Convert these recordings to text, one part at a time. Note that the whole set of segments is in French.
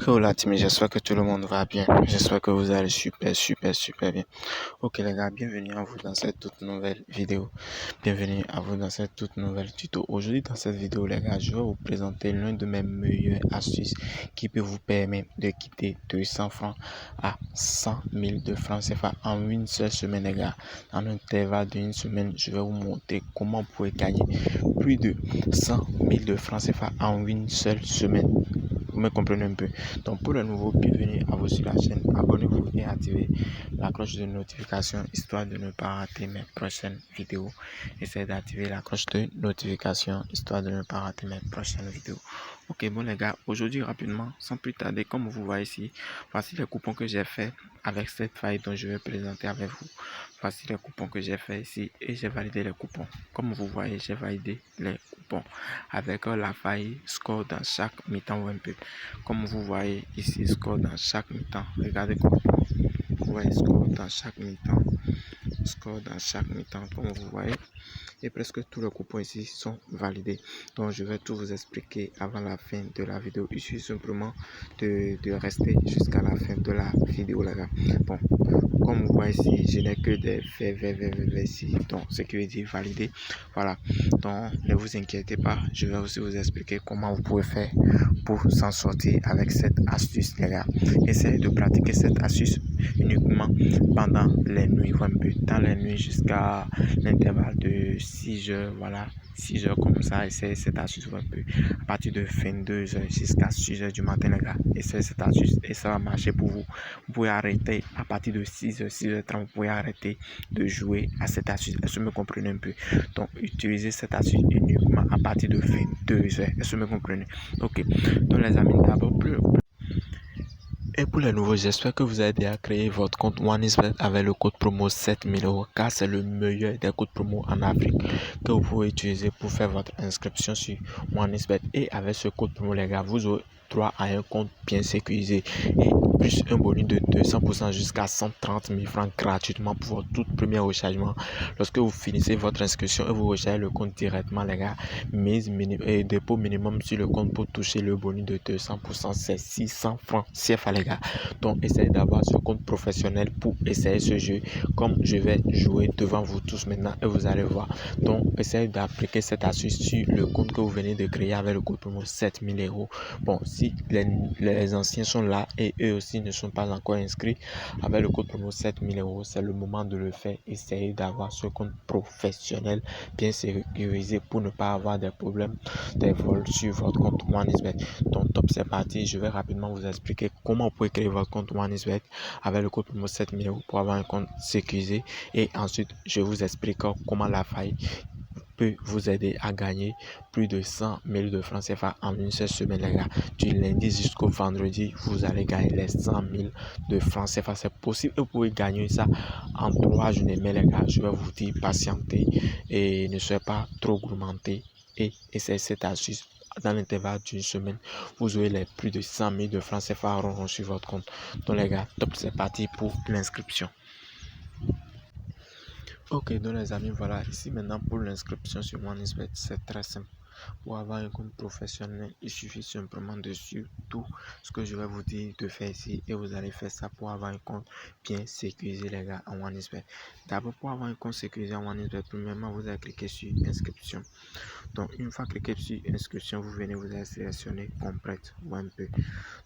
Oh la team, j'espère que tout le monde va bien. J'espère que vous allez super bien. Ok les gars, bienvenue à vous dans cette toute nouvelle vidéo. Bienvenue à vous dans cette toute nouvelle tuto. Aujourd'hui dans cette vidéo les gars, je vais vous présenter l'un de mes meilleures astuces qui peut vous permettre de quitter 200 francs à 100 000 de francs CFA en une seule semaine les gars. En un intervalle d'une semaine, je vais vous montrer comment vous pouvez gagner plus de 100 000 de francs CFA en une seule semaine. Vous me comprenez un peu. Donc pour le nouveau, bienvenue à vous sur la chaîne. Abonnez-vous et activez la cloche de notification histoire de ne pas rater mes prochaines vidéos. Essayez d'activer la cloche de notification histoire de ne pas rater mes prochaines vidéos. Ok, bon les gars, aujourd'hui rapidement, sans plus tarder, comme vous voyez ici, voici les coupons que j'ai fait avec cette faille dont je vais présenter avec vous. Voici les coupons que j'ai fait ici et j'ai validé les coupons. Comme vous voyez, j'ai validé les coupons avec la faille score dans chaque mi-temps ou un peu. Comme vous voyez ici, score dans chaque mi-temps. Regardez comment vous voyez score dans chaque mi-temps. Score dans chaque mi-temps, comme vous voyez. Et presque tous les coupons ici sont validés. Donc je vais tout vous expliquer avant la fin de la vidéo. Il suffit simplement de rester jusqu'à la fin de la vidéo là. Bon, comme vous voyez ici, je n'ai que des faits ici, donc ce qui veut dire validé. Voilà, donc ne vous inquiétez pas, je vais aussi vous expliquer comment vous pouvez faire pour s'en sortir avec cette astuce les gars. Essayez de pratiquer cette astuce uniquement pendant les nuits, dans les nuits jusqu'à l'intervalle de 6 heures, voilà, 6 heures comme ça. Essayez cette astuce un peu à partir de 22 heures jusqu'à 6 heures du matin les gars. Essayez cette astuce et ça va marcher pour vous. Vous pouvez arrêter à partir de 6 heures, 6h30, vous pouvez arrêter de jouer à cette astuce. Est-ce que vous me comprenez un peu? Donc utilisez cette astuce uniquement à partir de 22 heures. Est-ce que vous me comprenez? Ok, donc les amis, d'abord plus. Et pour les nouveaux, j'espère que vous avez déjà créé votre compte OneXBet avec le code promo 7000 € car c'est le meilleur des codes promo en Afrique que vous pouvez utiliser pour faire votre inscription sur OneXBet. Et avec ce code promo, les gars, vous aurez droit à un compte bien sécurisé et plus un bonus de 200% jusqu'à 130 000 francs gratuitement pour votre tout premier rechargement. Lorsque vous finissez votre inscription et vous rechargez le compte directement, les gars, mise et dépôt minimum sur le compte pour toucher le bonus de 200%, c'est 600 francs CFA les gars. Donc essayez d'avoir ce compte professionnel pour essayer ce jeu comme je vais jouer devant vous tous maintenant et vous allez voir. Donc essayez d'appliquer cette astuce sur le compte que vous venez de créer avec le code promo 7000 €. Bon, si les anciens sont là et eux aussi ne sont pas encore inscrits avec le code promo 7000 €, c'est le moment de le faire. Essayez d'avoir ce compte professionnel bien sécurisé pour ne pas avoir des problèmes des vols sur votre compte OneXBet. Donc top, c'est parti. Je vais rapidement vous expliquer comment vous pouvez créer votre compte OneXBet avec le code promo 7000 € pour avoir un compte sécurisé. Et ensuite, je vous explique comment la faille peut vous aider à gagner plus de 100 000 de francs CFA en une seule semaine les gars. Du lundi jusqu'au vendredi, vous allez gagner les 100 000 de francs CFA. C'est possible et vous pouvez gagner ça en 3 journées. Mais les gars, je vais vous dire patientez et ne soyez pas trop gourmandés et essayez cette astuce. Dans l'intervalle d'une semaine, vous aurez les plus de 100 000 de francs CFA ronds sur votre compte. Donc les gars, top, c'est parti pour l'inscription. Ok, donc les amis, voilà, ici maintenant pour l'inscription sur OneXBet, c'est très simple. Pour avoir un compte professionnel, il suffit simplement de suivre tout ce que je vais vous dire de faire ici et vous allez faire ça pour avoir un compte bien sécurisé les gars en OneXBet. D'abord, pour avoir un compte sécurisé en OneXBet, premièrement, vous allez cliquer sur inscription. Donc, une fois cliqué sur inscription, vous venez, vous allez sélectionner complète ou un peu.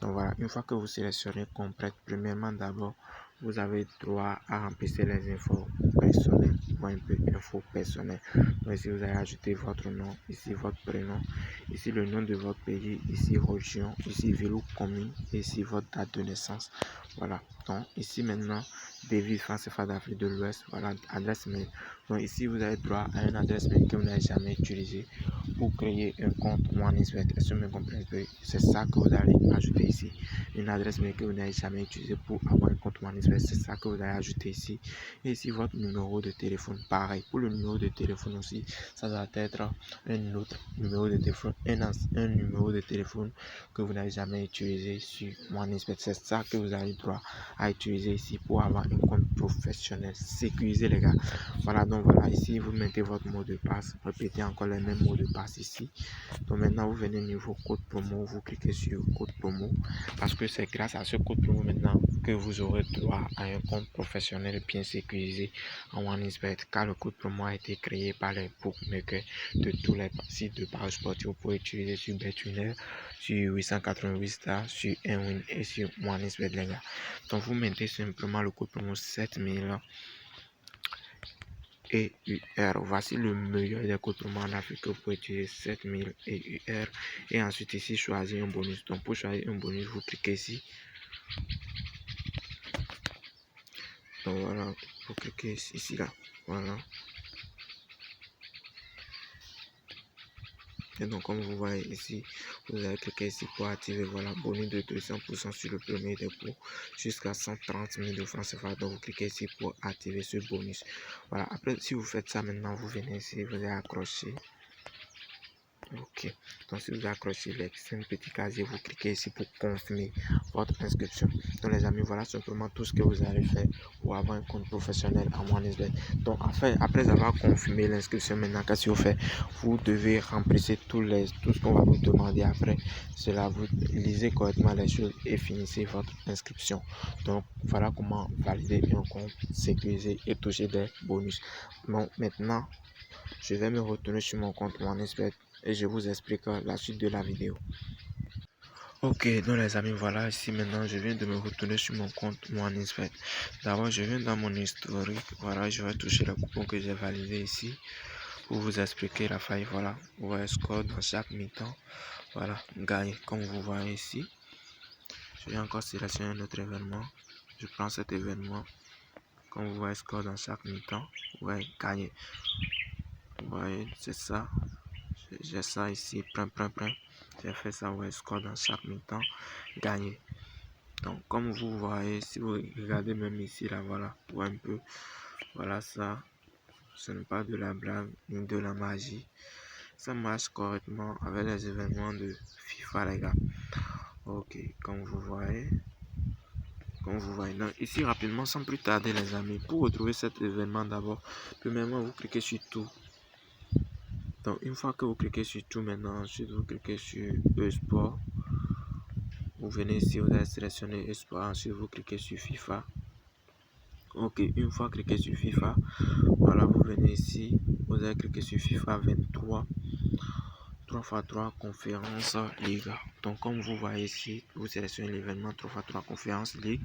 Donc voilà, une fois que vous sélectionnez complète, premièrement d'abord, vous avez droit à remplir les infos personnelles ou un peu infos personnelles. Donc ici, vous allez ajouter votre nom, ici votre prénom, ici le nom de votre pays, ici région, ici ville ou commune, ici votre date de naissance. Voilà, donc ici maintenant, devise France CFA d'Afrique de l'Ouest, voilà, adresse mail. Donc ici, vous avez droit à une adresse mail que vous n'avez jamais utilisée pour créer un compte OneXBet. Est-ce que vous me comprenez? C'est ça que vous allez ajouter ici. Une adresse mail que vous n'avez jamais utilisée pour avoir un compte OneXBet. C'est ça que vous allez ajouter ici. Et ici, votre numéro de téléphone. Pareil, pour le numéro de téléphone aussi, ça doit être un autre numéro de téléphone, un numéro de téléphone que vous n'avez jamais utilisé sur OneXBet. C'est ça que vous avez droit à utiliser ici pour avoir un compte professionnel sécurisé, les gars. Voilà, donc voilà, ici vous mettez votre mot de passe, répétez encore les mêmes mots de passe ici. Donc maintenant vous venez niveau code promo, vous cliquez sur code promo parce que c'est grâce à ce code promo maintenant que vous aurez droit à un compte professionnel bien sécurisé en OneXBet, car le code promo a été créé par les bookmakers de tous les sites de paris sportifs. Vous pouvez utiliser sur BetWinner, sur 888 Stars, sur Nwin et sur OneXBet, les gars. Donc vous mettez simplement le code promo 7000 EUR. Voici le meilleur des codes promo en Afrique que vous pouvez utiliser, 7000 EUR. Et ensuite ici choisir un bonus. Donc pour choisir un bonus, vous cliquez ici. Donc voilà, vous cliquez ici là. Voilà. Et donc comme vous voyez ici, vous allez cliquer ici pour activer, voilà, bonus de 200% sur le premier dépôt jusqu'à 130 000 de francs CFA. Donc vous cliquez ici pour activer ce bonus. Voilà, après si vous faites ça maintenant, vous venez ici, vous allez accrocher. Ok, donc si vous accrochez les 5 petits casiers, vous cliquez ici pour confirmer votre inscription. Donc les amis, voilà simplement tout ce que vous allez faire pour avoir un compte professionnel à OneXBet. Donc après avoir confirmé l'inscription, maintenant qu'est-ce que vous faites? Vous devez remplir tout ce qu'on va vous demander après. Cela, vous lisez correctement les choses et finissez votre inscription. Donc voilà comment valider un compte sécurisé et toucher des bonus. Donc maintenant, je vais me retourner sur mon compte OneXBet et je vous explique la suite de la vidéo. Ok, donc les amis, voilà, ici maintenant je viens de me retourner sur mon compte OneXBet. D'abord, je viens dans mon historique, voilà, je vais toucher le coupon que j'ai validé ici pour vous expliquer la faille. Voilà, vous voyez score dans chaque mi-temps, voilà, gagné comme vous voyez ici. Je vais encore sélectionner un autre événement, je prends cet événement, comme vous voyez score dans chaque mi-temps, vous voyez gagné. Vous voyez, c'est ça. J'ai ça ici, plein. J'ai fait ça, ouais, score dans chaque mi-temps, gagné. Donc, comme vous voyez, si vous regardez même ici, là, voilà, pour un peu, voilà ça, ce n'est pas de la blague ni de la magie. Ça marche correctement avec les événements de FIFA, les gars. Ok, comme vous voyez. Donc, ici, rapidement, sans plus tarder, les amis, pour retrouver cet événement d'abord, premièrement, vous cliquez sur tout. Donc une fois que vous cliquez sur tout maintenant, ensuite vous cliquez sur e-sport. Vous venez ici, vous allez sélectionner e-sport, ensuite vous cliquez sur FIFA. Ok, une fois cliqué sur FIFA, voilà, vous venez ici, vous allez cliquer sur FIFA 23. 3x3 conférence Ligue. Donc comme vous voyez ici, vous sélectionnez l'événement 3x3 conférence Ligue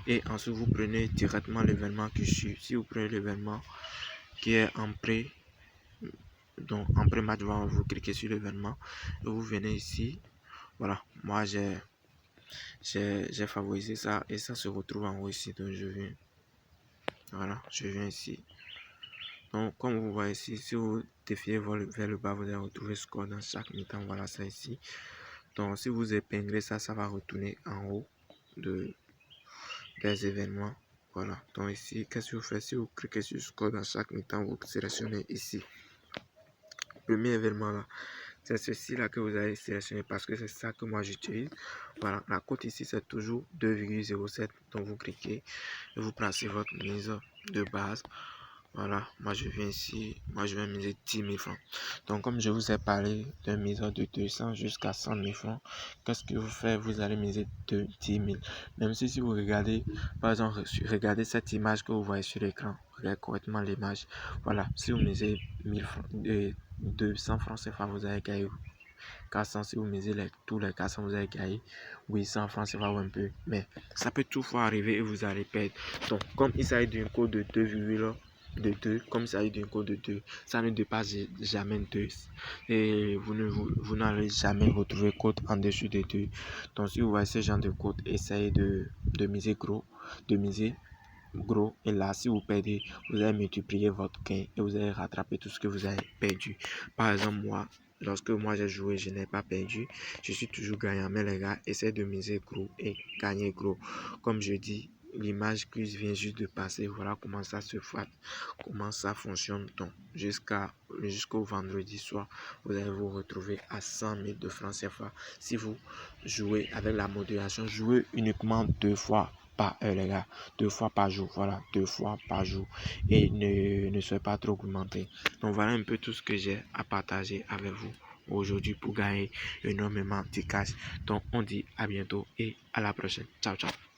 et ensuite vous prenez directement l'événement qui suit. Si vous prenez l'événement qui est en pré, donc en pré-match, vous cliquez sur l'événement et vous venez ici. Voilà, moi j'ai favorisé ça et ça se retrouve en haut ici. Donc je viens, voilà, je viens ici. Donc comme vous voyez ici, si vous défiez vers le bas, vous allez retrouver score dans chaque mi-temps. Voilà ça ici. Donc si vous épinglez ça, ça va retourner en haut des événements. Voilà, donc ici, qu'est-ce que vous faites? Si vous cliquez sur score dans chaque mi-temps, vous sélectionnez ici. Premier événement là, c'est ceci là que vous allez sélectionner parce que c'est ça que moi j'utilise. Voilà, la cote ici c'est toujours 2,07. Donc vous cliquez et vous placez votre mise de base. Voilà, moi je viens ici, moi je vais miser 10 000 francs. Donc comme je vous ai parlé d'un mise de 200 jusqu'à 100 000 francs, qu'est-ce que vous faites? Vous allez miser de 10 000. Même si vous regardez, par exemple, regardez cette image que vous voyez sur l'écran, regardez correctement l'image. Voilà, si vous misez 1000 francs, 200 francs CFA, vous allez gagner 400. Si vous misez tous les 400, vous allez gagner 800 francs CFA ou un peu. Mais ça peut toutefois arriver et vous allez perdre. Donc comme il s'agit d'une cote de 2, comme ça d'une cote de 2, ça ne dépasse jamais 2 et vous n'allez jamais retrouver cote en dessus de 2. Donc si vous voyez ce genre de cote, essayez de miser gros, et là si vous perdez, vous allez multiplier votre gain et vous allez rattraper tout ce que vous avez perdu. Par exemple, lorsque moi j'ai joué, je n'ai pas perdu, je suis toujours gagnant. Mais les gars, essayez de miser gros et gagner gros. Comme je dis, l'image qui vient juste de passer, voilà comment ça se fait, comment ça fonctionne. Donc jusqu'au vendredi soir, vous allez vous retrouver à 100 000 de francs CFA. Si vous jouez avec la modération, jouez uniquement 2 fois par heure, les gars. 2 fois par jour. Voilà, 2 fois par jour. Et ne soyez pas trop augmenté. Donc, voilà un peu tout ce que j'ai à partager avec vous aujourd'hui pour gagner énormément de cash. Donc, on dit à bientôt et à la prochaine. Ciao, ciao.